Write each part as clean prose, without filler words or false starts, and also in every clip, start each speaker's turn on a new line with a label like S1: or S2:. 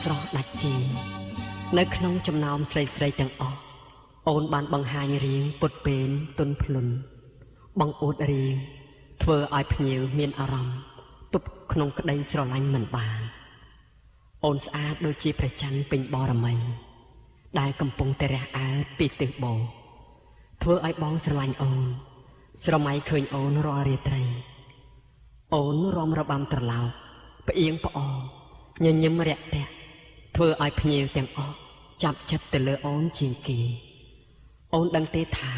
S1: ស្រស់ដាច់គេនៅក្នុងចំណោមស្រីស្រីទាំងអស់អូនបានបង្ហាញរៀងពុតពេនទុនភ្លុនបង្អួតរៀងធ្វើឲ្យភ្ញៀវមានអារម្មណ៍ទប់ក្នុងក្តីស្រឡាញ់មិនបានអូនស្អាតដូចជាព្រះច័ន្ទពេញបរមីដែលកំពុងតែរះអើតពីទិសបូរធ្វើឲ្យបងស្រឡាញ់អូនស្រមៃឃើញអូនរាល់រាត្រីអូនរំរបាំត្រឡោកផ្អៀងផ្អងញញឹមរាក់ទាក់ធ្វើឲ្យភ្ញៀវទាំងអស់ចាប់ចិត្តទៅលើអូនជាងគេអូនដឹងទេថា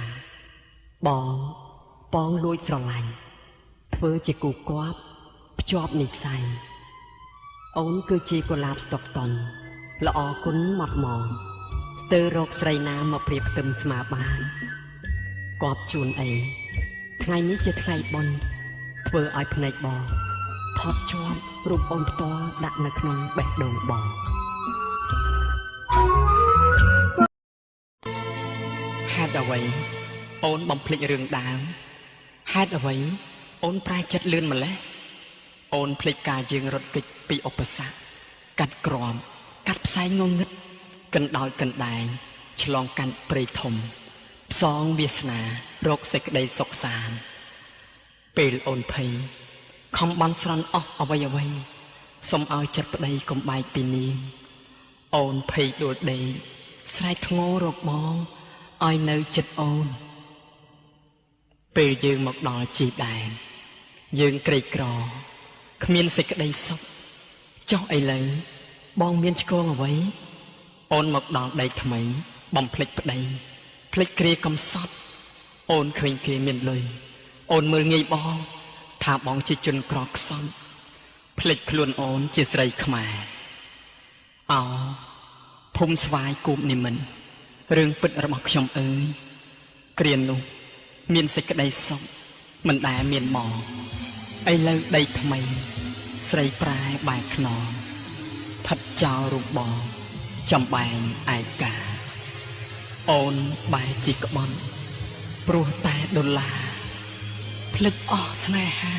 S1: បងលួចស្រឡាញ់ធ្វើជាគូគប់ភ្ជាប់និស្ស័យអូនគឺជាកុលាបស្តុកតុនល្អគុណមកមកស្ទើររកស្រីណាមកព្រៀបផ្ទឹមស្មាបានគប់ជូនអីថ្ងៃនេះជាថ្ងៃបុណ្យធ្វើឲ្យភ្នែកបងថត់ជាប់រូបអូនផ្ទាល់ដាក់នៅក្នុងបេះដូងបងហេតុអ្វីអូនបំភ្លេចរឿងដើមហេតុអ្វីអូនប្រែចិត្តលឿនម្លេះអូនភ្លេចការយើងរត់គេចពីឧបសគ្គកាត់ក្រំកាត់ផ្សែងងងឹតកណ្ដោយកណ្ដែងឆ្លងកាត់ព្រៃធំផ្សងវាសនារកសេចក្តីសុខសាន្តពេលអូនភ័យខំបានស្រន់អស់អ្វីសុំឲ្យចិត្តប្តីកុំបែកពីនាងអូនភ័យដួលដេកស្រែកធ្ងររកបងឲ្យនៅចិត្តអូនពេលយើងមកដល់ជីដែនយើងក្រីក្រគ្មានសេចក្តីសុខចុះឥឡូវបងមានឆ្កងអ្វីអូនមកដល់ដីថ្មីបំភ្លេចប្តីភ្លេចគ្រាកំសត់អូនឃើញគេមានលុយអូនមើលងាយបងថាបងជាជនក្រខ្សត់ភ្លេចខ្លួនអូនជាស្រីខ្មែរអោភូមិស្វាយគូបនិមិត្តរឿងពិតរបស់ខ្ញុំអើយគ្រានោះមានសេចក្តីសុខមិនដែលមានមកឥឡូវដីថ្មីស្រីប្រែបែកខ្នងផិតចោលរូបបងចំបែងឯកាអូនបែរជាក្បន់ព្រោះតែដុល្លារភ្លេចអស់ស្នេហា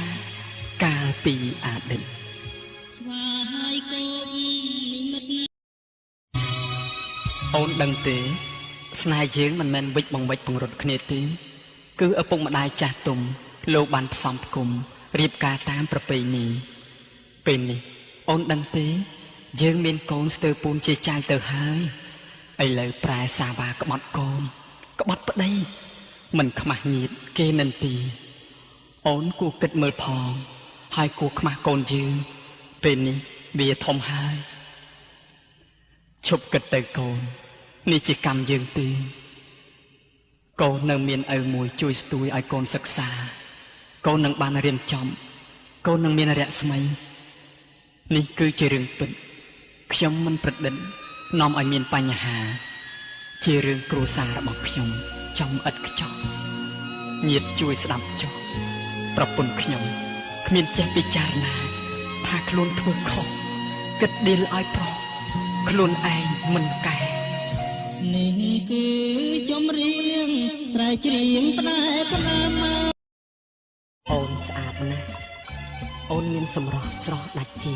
S1: កាលពីអតីតស្វាយគោមនិមិត្តអូនដឹងទេស្នេហ៍យើងមិនមែនវិច្ចបង្វិច្ចពង្រត់គ្នាទេគឺឪពុកម្ដាយចាស់ទុំលោកបានផ្សំផ្គុំរៀបការតាមប្រពៃណីពេលនេះអូនដឹងទេយើងមានកូនស្ទើរពូនជាចៅទៅហើយឥឡូវប្រែសាវ៉ាក្បត់កូនក្បត់ប្តីមិនខ្មាស់ញៀតគេនិន្ទាអូនគួរគិតមើលផងហើយគួរខ្មាស់កូនយើងពេលនេះវាធំហើយឈប់គិតទៅកូននេះជាកម្មយើងទេកូននៅមានឪមួយជួយស្ទួយឲ្យកូនសិក្សាកូននឹងបានរៀនចំកូននឹងមានរស្មីនេះគឺជារឿងពិតខ្ញុំមិនប្រឌិតនាំឲ្យមានបញ្ហាជារឿងគ្រួសាររបស់ខ្ញុំចំឥតខ្ចោះញាតិជួយស្ដាប់ចុះប្រពន្ធខ្ញុំគ្មានចេះពិចារណាថាខ្លួនធ្វើខុសគិតដៀលឲ្យប្រុសខ្លួនឯងមិនកែនេះគឺចម្រៀងស្រែកច្រៀងផ្នែកផ្នែកមកអូនស្អាតណាស់អូនមានសម្រស់ស្រស់ដាច់គេ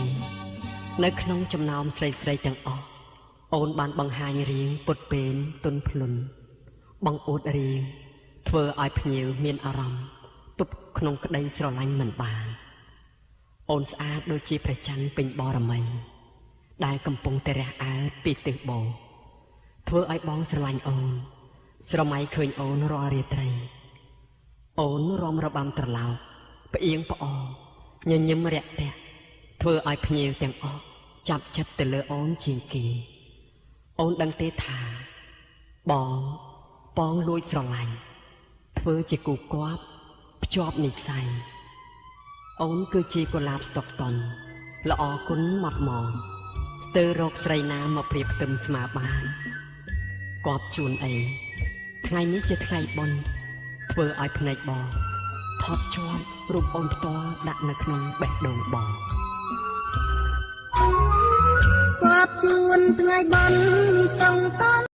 S1: នៅក្នុងចំណោមស្រីស្រីទាំងអស់អូនបានបង្ហាញរៀងពុតពេនទុនភ្លុនបង្អួតរៀងធ្វើឲ្យភ្ញៀវមានអារម្មណ៍ទប់ក្នុងក្តីស្រឡាញ់មិនបានអូនស្អាតដូចជាព្រះច័ន្ទពេញបរមីដែលកំពុងតែរះអើតពីទិសបូរធ្វើឲ្យបងស្រឡាញ់អូនស្រមៃឃើញអូនរាល់រាត្រីអូនរំរបាំត្រឡោកផ្អៀងផ្អងញញឹមរាក់ទាក់ធ្វើឲ្យភ្ញៀវទាំងអស់ចាប់ចិត្តទៅលើអូនជាងគេអូនដឹងទេថាបងលួចស្រឡាញ់ធ្វើជាគូគប់ភ្ជាប់និស្ស័យអូនគឺជាកុលាបស្តុកតុនល្អគុណមកមកស្ទើររកស្រីណាមកព្រៀបផ្ទឹមស្មាបានគប់ជូនអីថ្ងៃនេះជាថ្ងៃបុណ្យធ្វើឲ្យភ្នែកបងថត់ជាប់រូបអូនផ្ទាល់ដាក់នៅក្នុងបេះដូងបងគប់ជូនថ្ងៃបុណ្យស្តុកតុន